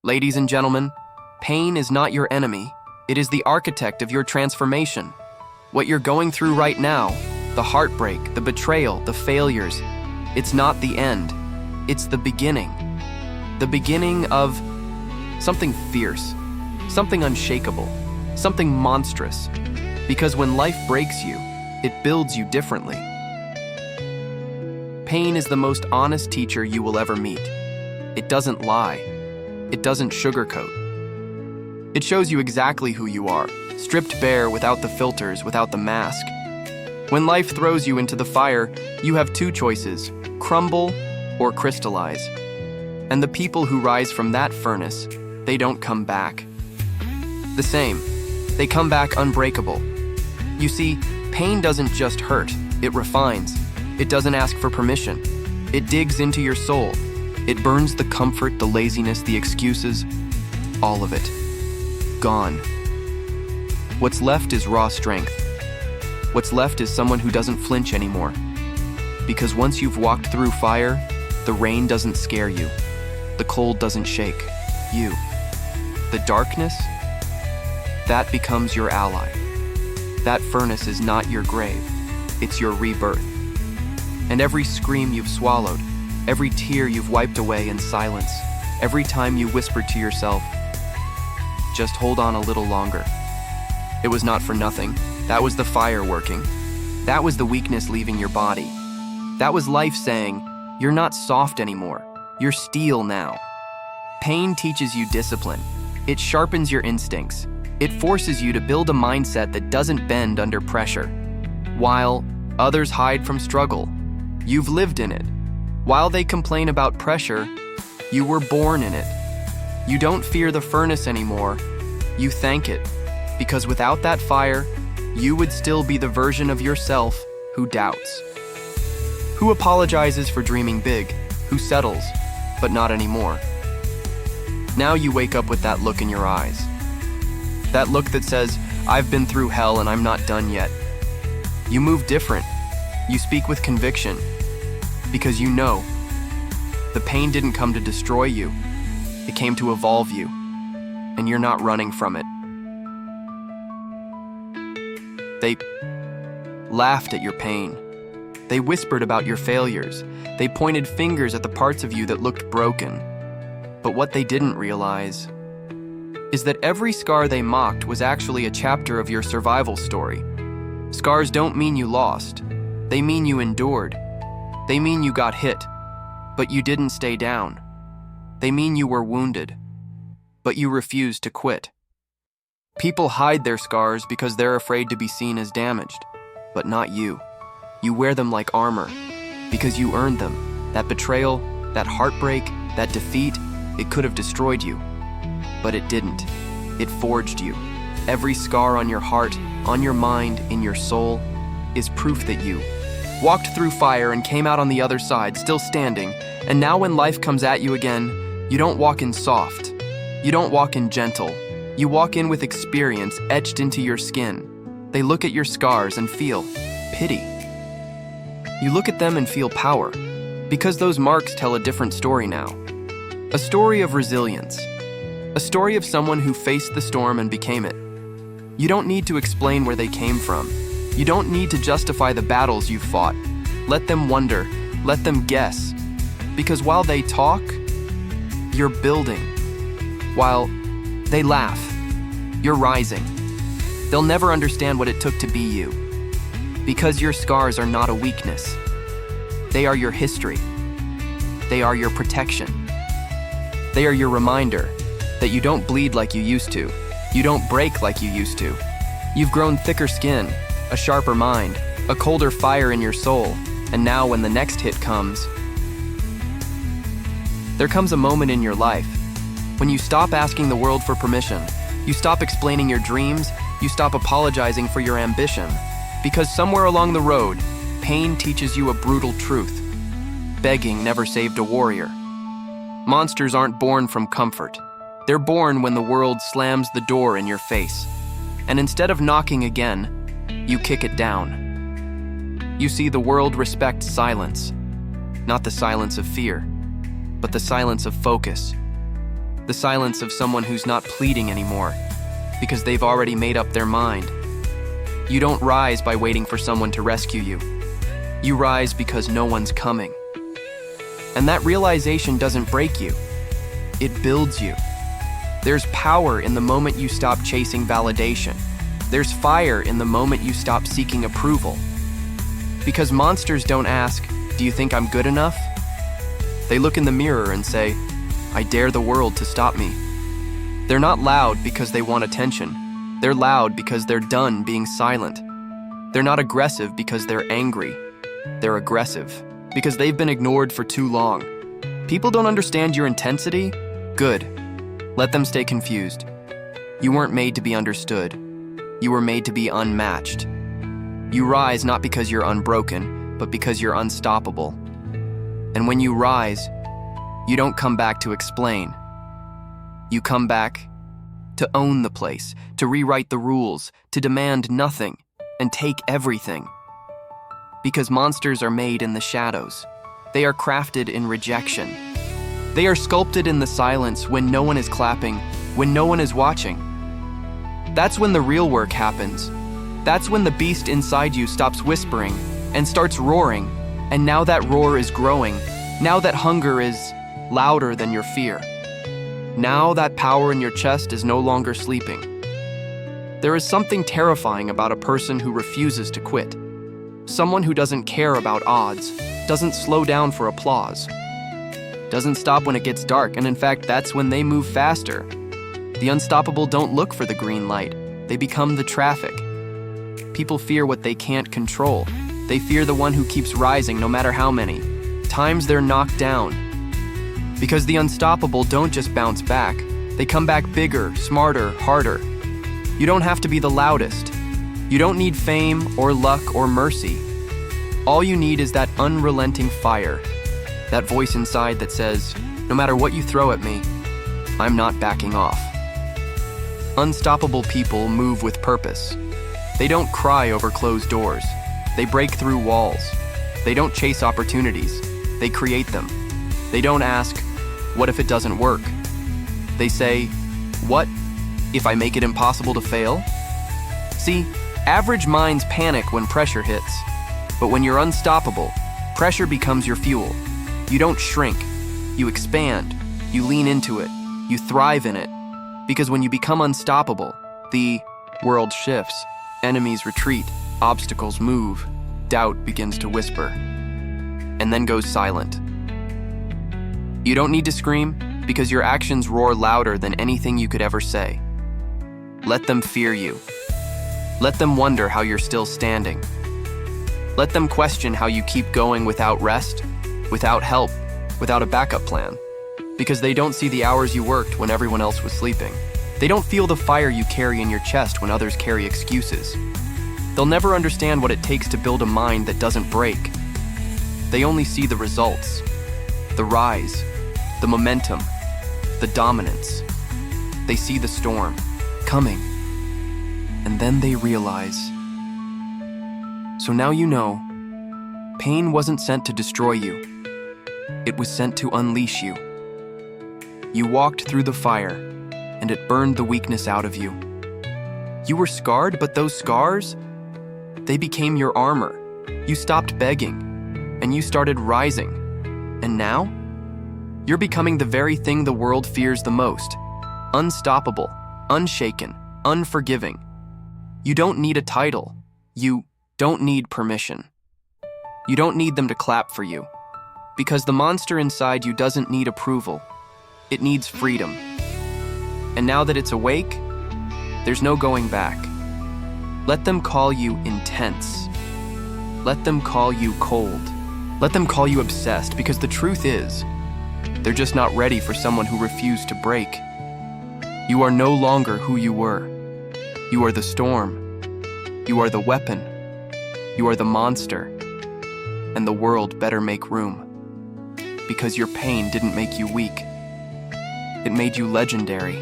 Ladies and gentlemen, pain is not your enemy. It is the architect of your transformation. What you're going through right now, the heartbreak, the betrayal, the failures, it's not the end. It's the beginning. The beginning of something fierce, something unshakable, something monstrous. Because when life breaks you, it builds you differently. Pain is the most honest teacher you will ever meet. It doesn't lie. It doesn't sugarcoat. It shows you exactly who you are, stripped bare without the filters, without the mask. When life throws you into the fire, you have two choices: crumble or crystallize. And the people who rise from that furnace, they don't come back the same. They come back unbreakable. You see, pain doesn't just hurt, it refines. It doesn't ask for permission. It digs into your soul. It burns the comfort, the laziness, the excuses, all of it. Gone. What's left is raw strength. What's left is someone who doesn't flinch anymore. Because once you've walked through fire, the rain doesn't scare you. The cold doesn't shake you. The darkness, that becomes your ally. That furnace is not your grave, it's your rebirth. And every scream you've swallowed, every tear you've wiped away in silence, every time you whispered to yourself, just hold on a little longer. It was not for nothing. That was the fire working. That was the weakness leaving your body. That was life saying, you're not soft anymore. You're steel now. Pain teaches you discipline. It sharpens your instincts. It forces you to build a mindset that doesn't bend under pressure. While others hide from struggle, you've lived in it. While they complain about pressure, you were born in it. You don't fear the furnace anymore. You thank it. Because without that fire, you would still be the version of yourself who doubts. Who apologizes for dreaming big, who settles, but not anymore. Now you wake up with that look in your eyes. That look that says, I've been through hell and I'm not done yet. You move different. You speak with conviction. Because you know, the pain didn't come to destroy you. It came to evolve you. And you're not running from it. They laughed at your pain. They whispered about your failures. They pointed fingers at the parts of you that looked broken. But what they didn't realize is that every scar they mocked was actually a chapter of your survival story. Scars don't mean you lost. They mean you endured. They mean you got hit, but you didn't stay down. They mean you were wounded, but you refused to quit. People hide their scars because they're afraid to be seen as damaged, but not you. You wear them like armor, because you earned them. That betrayal, that heartbreak, that defeat, it could have destroyed you. But it didn't. It forged you. Every scar on your heart, on your mind, in your soul, is proof that you walked through fire and came out on the other side, still standing. And now when life comes at you again, you don't walk in soft. You don't walk in gentle. You walk in with experience etched into your skin. They look at your scars and feel pity. You look at them and feel power, because those marks tell a different story now. A story of resilience. A story of someone who faced the storm and became it. You don't need to explain where they came from. You don't need to justify the battles you've fought. Let them wonder. Let them guess. Because while they talk, you're building. While they laugh, you're rising. They'll never understand what it took to be you. Because your scars are not a weakness. They are your history. They are your protection. They are your reminder that you don't bleed like you used to. You don't break like you used to. You've grown thicker skin, a sharper mind, a colder fire in your soul, and now when the next hit comes, there comes a moment in your life when you stop asking the world for permission. You stop explaining your dreams. You stop apologizing for your ambition. Because somewhere along the road, pain teaches you a brutal truth. Begging never saved a warrior. Monsters aren't born from comfort. They're born when the world slams the door in your face. And instead of knocking again, you kick it down. You see, the world respects silence. Not the silence of fear, but the silence of focus. The silence of someone who's not pleading anymore, because they've already made up their mind. You don't rise by waiting for someone to rescue you. You rise because no one's coming. And that realization doesn't break you. It builds you. There's power in the moment you stop chasing validation. There's fire in the moment you stop seeking approval. Because monsters don't ask, "Do you think I'm good enough?" They look in the mirror and say, "I dare the world to stop me." They're not loud because they want attention. They're loud because they're done being silent. They're not aggressive because they're angry. They're aggressive because they've been ignored for too long. People don't understand your intensity? Good. Let them stay confused. You weren't made to be understood. You were made to be unmatched. You rise not because you're unbroken, but because you're unstoppable. And when you rise, you don't come back to explain. You come back to own the place, to rewrite the rules, to demand nothing, and take everything. Because monsters are made in the shadows. They are crafted in rejection. They are sculpted in the silence when no one is clapping, when no one is watching. That's when the real work happens. That's when the beast inside you stops whispering and starts roaring, and now that roar is growing. Now that hunger is louder than your fear. Now that power in your chest is no longer sleeping. There is something terrifying about a person who refuses to quit. Someone who doesn't care about odds, doesn't slow down for applause, doesn't stop when it gets dark, and in fact, that's when they move faster. The unstoppable don't look for the green light. They become the traffic. People fear what they can't control. They fear the one who keeps rising no matter how many times they're knocked down. Because the unstoppable don't just bounce back. They come back bigger, smarter, harder. You don't have to be the loudest. You don't need fame or luck or mercy. All you need is that unrelenting fire, that voice inside that says, "No matter what you throw at me, I'm not backing off." Unstoppable people move with purpose. They don't cry over closed doors. They break through walls. They don't chase opportunities. They create them. They don't ask, "What if it doesn't work?" They say, "What if I make it impossible to fail?" See, average minds panic when pressure hits. But when you're unstoppable, pressure becomes your fuel. You don't shrink. You expand. You lean into it. You thrive in it. Because when you become unstoppable, the world shifts. Enemies retreat. Obstacles move. Doubt begins to whisper. And then goes silent. You don't need to scream because your actions roar louder than anything you could ever say. Let them fear you. Let them wonder how you're still standing. Let them question how you keep going without rest, without help, without a backup plan. Because they don't see the hours you worked when everyone else was sleeping. They don't feel the fire you carry in your chest when others carry excuses. They'll never understand what it takes to build a mind that doesn't break. They only see the results, the rise, the momentum, the dominance. They see the storm coming, and then they realize. So now you know, pain wasn't sent to destroy you. It was sent to unleash you. You walked through the fire, and it burned the weakness out of you. You were scarred, but those scars, they became your armor. You stopped begging, and you started rising. And now, you're becoming the very thing the world fears the most. Unstoppable, unshaken, unforgiving. You don't need a title. You don't need permission. You don't need them to clap for you. Because the monster inside you doesn't need approval. It needs freedom. And now that it's awake, there's no going back. Let them call you intense. Let them call you cold. Let them call you obsessed, because the truth is, they're just not ready for someone who refused to break. You are no longer who you were. You are the storm. You are the weapon. You are the monster. And the world better make room. Because your pain didn't make you weak. It made you legendary.